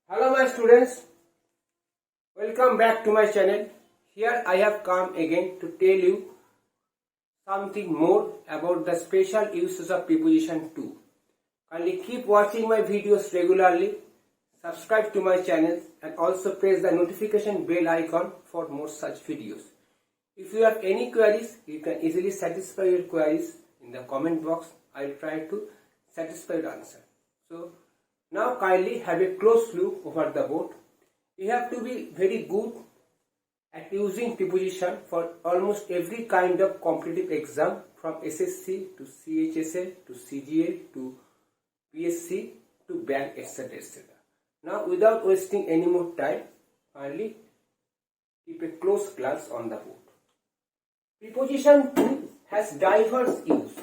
Hello my students, welcome back to my channel. Here I have come again to tell you something more about the special uses of preposition to. Kindly keep watching my videos regularly, subscribe to my channel and also press the notification bell icon for more such videos. If you have any queries, you can easily satisfy your queries in the comment box. I will try to satisfy your answer. So now kindly have a close look over the board. You have to be very good at using preposition for almost every kind of competitive exam from SSC to CHSL to CGL to PSC to bank etc. etc. Now without wasting any more time, kindly keep a close glance on the board. Preposition to has diverse use.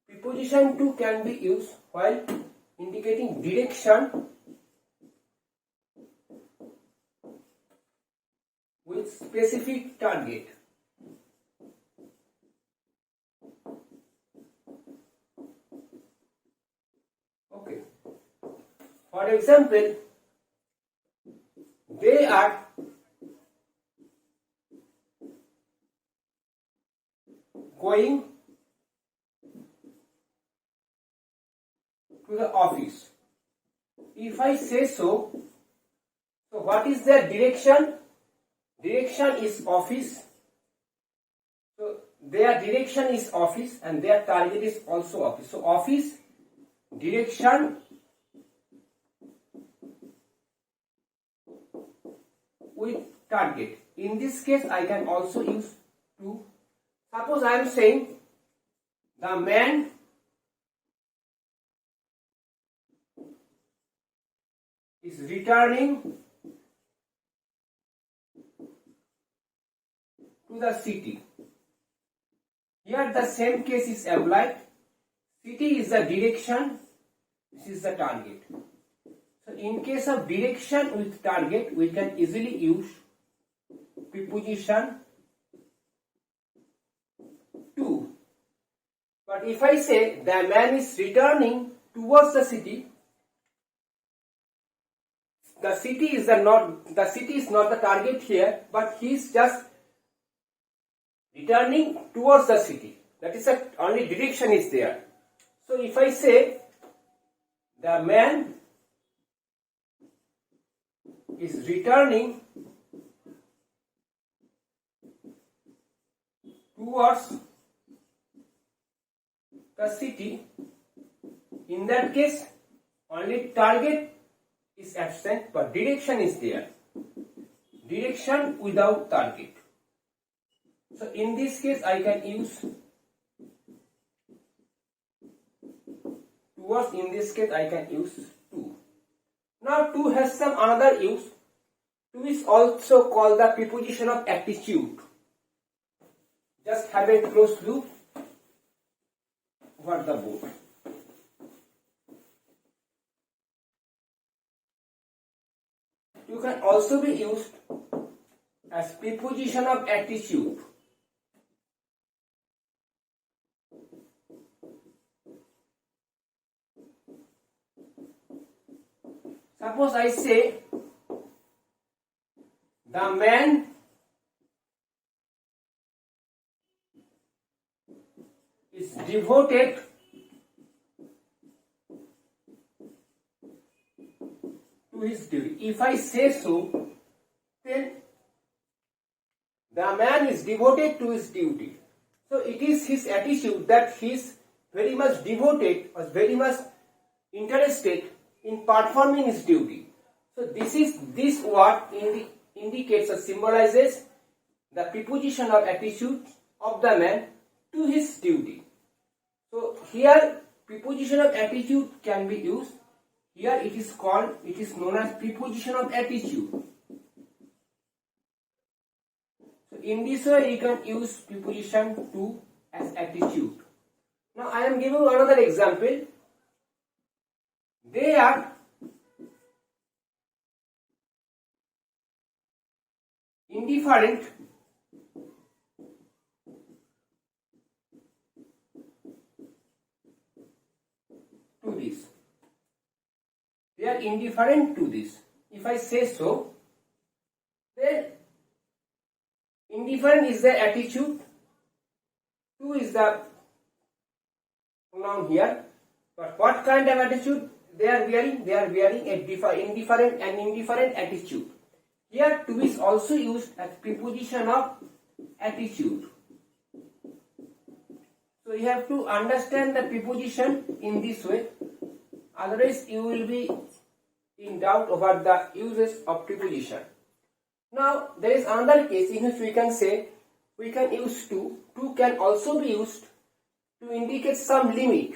Preposition to can be used while indicating direction with specific target. Okay. For example, they are going to the office. If I say so what is their direction? Direction is office. So their direction is office and their target is also office. So office, direction with target. In this case I can also use to. Suppose I am saying the man is returning to the city. Here the same case is applied. City is the direction, this is the target. So in case of direction with target, we can easily use preposition to. But if I say the man is returning towards the city, the city is not the target here, but he is just returning towards the city. That is only direction is there. So if I say the man is returning towards the city, in that case only target is absent but direction is there. Direction without target. So in this case I can use towards, in this case I can use to. Now to has some another use. To is also called the preposition of attitude. Just have a close look over the board. You can also be used as preposition of attitude. Suppose I say the man is devoted to his duty. If I say so, then the man is devoted to his duty. So it is his attitude that he is very much devoted or very much interested in performing his duty. So this word indicates or symbolizes the preposition of attitude of the man to his duty. So here preposition of attitude can be used. Here it is known as preposition of attitude. So in this way you can use preposition to as attitude. Now I am giving another example. They are indifferent to this. they are indifferent to this. If I say so, then indifferent is the attitude, to is the pronoun here. But what kind of attitude they are wearing? They are wearing a indifferent attitude. Here to is also used as preposition of attitude. So you have to understand the preposition in this way, otherwise you will be in doubt over the uses of preposition. Now there is another case in which we can say we can use to. To can also be used to indicate some limit.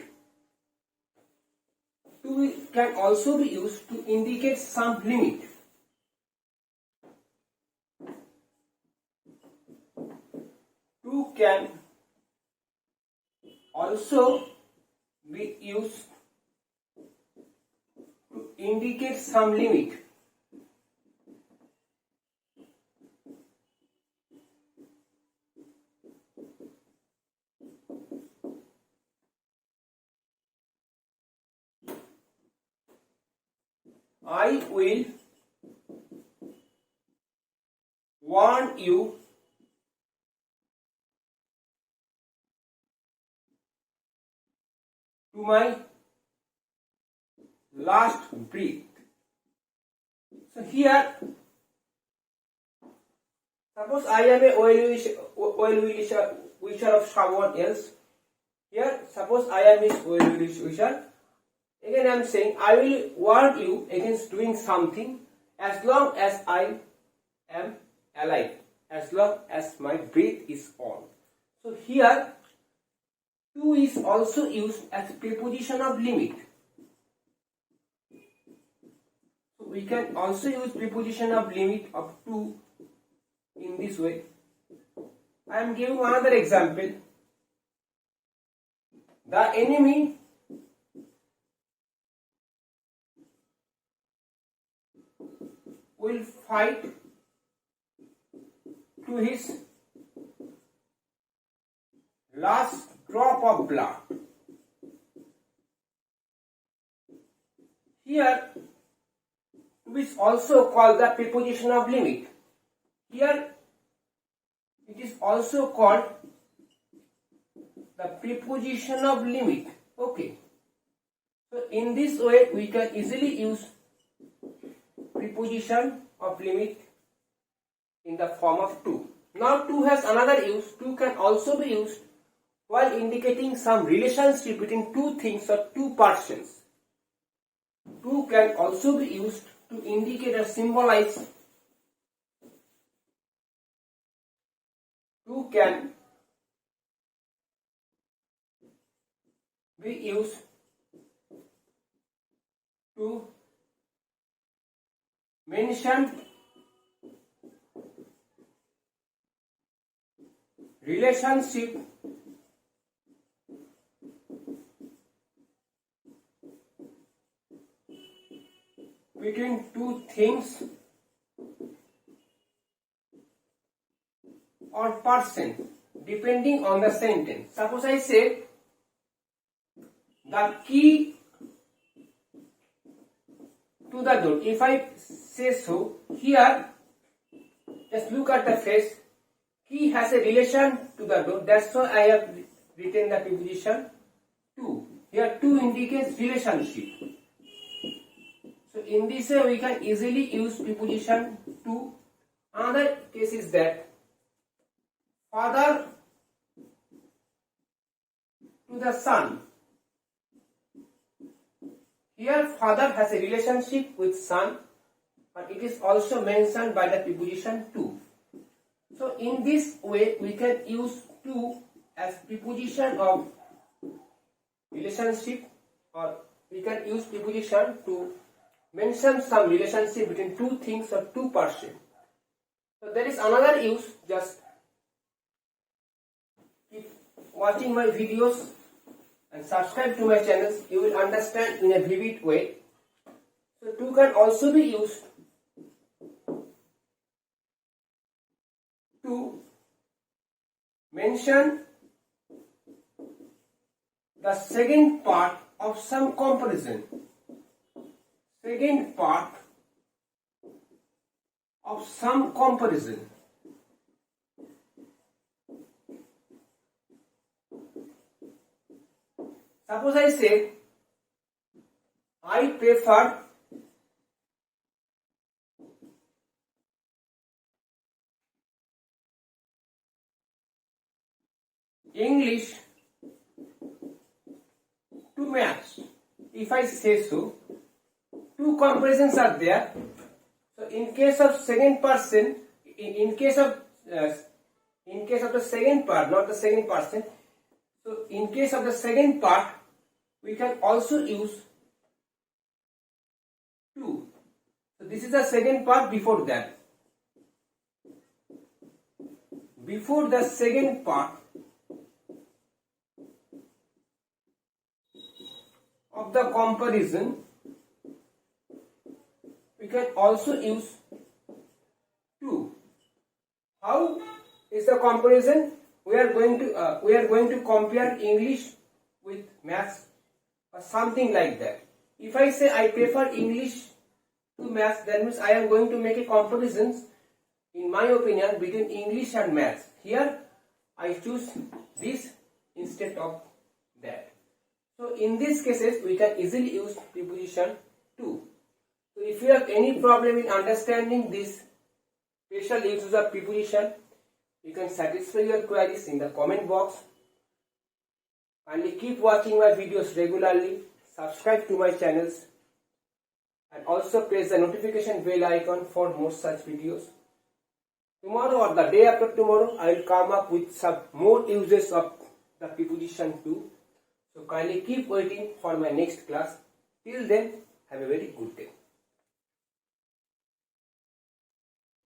To can also be used to indicate some limit. To can also be used to indicate some limit. I will warn you to my last breath. So here, suppose I am a well-wisher of someone else. Here, suppose I am his well-wisher. Again I am saying I will warn you against doing something as long as I am alive, as long as my breath is on. So here to is also used as preposition of limit. So we can also use preposition of limit of to in this way. I am giving another example. The enemy will fight to his last drop of blood. Here to is also called the preposition of limit. Here it is also called the preposition of limit. Okay. So in this way we can easily use preposition of limit in the form of to. Now to has another use. To can also be used while indicating some relationship between two things or two persons. To can also be used to indicate or symbolize. To can be used to mention relationship between two things or person depending on the sentence. Suppose I say the key to the door. If I say so, here just look at the phrase. Key has a relation to the door. That's why I have written the preposition to. Here to indicates relationship. So in this way we can easily use preposition to. Another case is that father to the son. Here father has a relationship with son, but it is also mentioned by the preposition to. So in this way we can use to as preposition of relationship, or we can use preposition to mention some relationship between two things or two persons. So there is another use. Just keep watching my videos and subscribe to my channels. You will understand in a vivid way. So to can also be used to mention the second part of some comparison. second part of some comparison. Suppose I say I prefer English to maths. If I say so, two comparisons are there. So in case of second person, in case of the second part, not the second person. So in case of the second part, we can also use 2. So this is the second part before that. Before the second part of the comparison, we can also use 2. How is the comparison? We are going to compare English with maths or something like that. If I say I prefer English to maths, that means I am going to make a comparison, in my opinion, between English and maths. Here I choose this instead of that. So in these cases we can easily use preposition to. So if you have any problem in understanding this special uses of preposition, you can satisfy your queries in the comment box. Kindly keep watching my videos regularly, subscribe to my channels, and also press the notification bell icon for more such videos. Tomorrow or the day after tomorrow, I will come up with some more uses of the preposition to. So kindly keep waiting for my next class. Till then, have a very good day.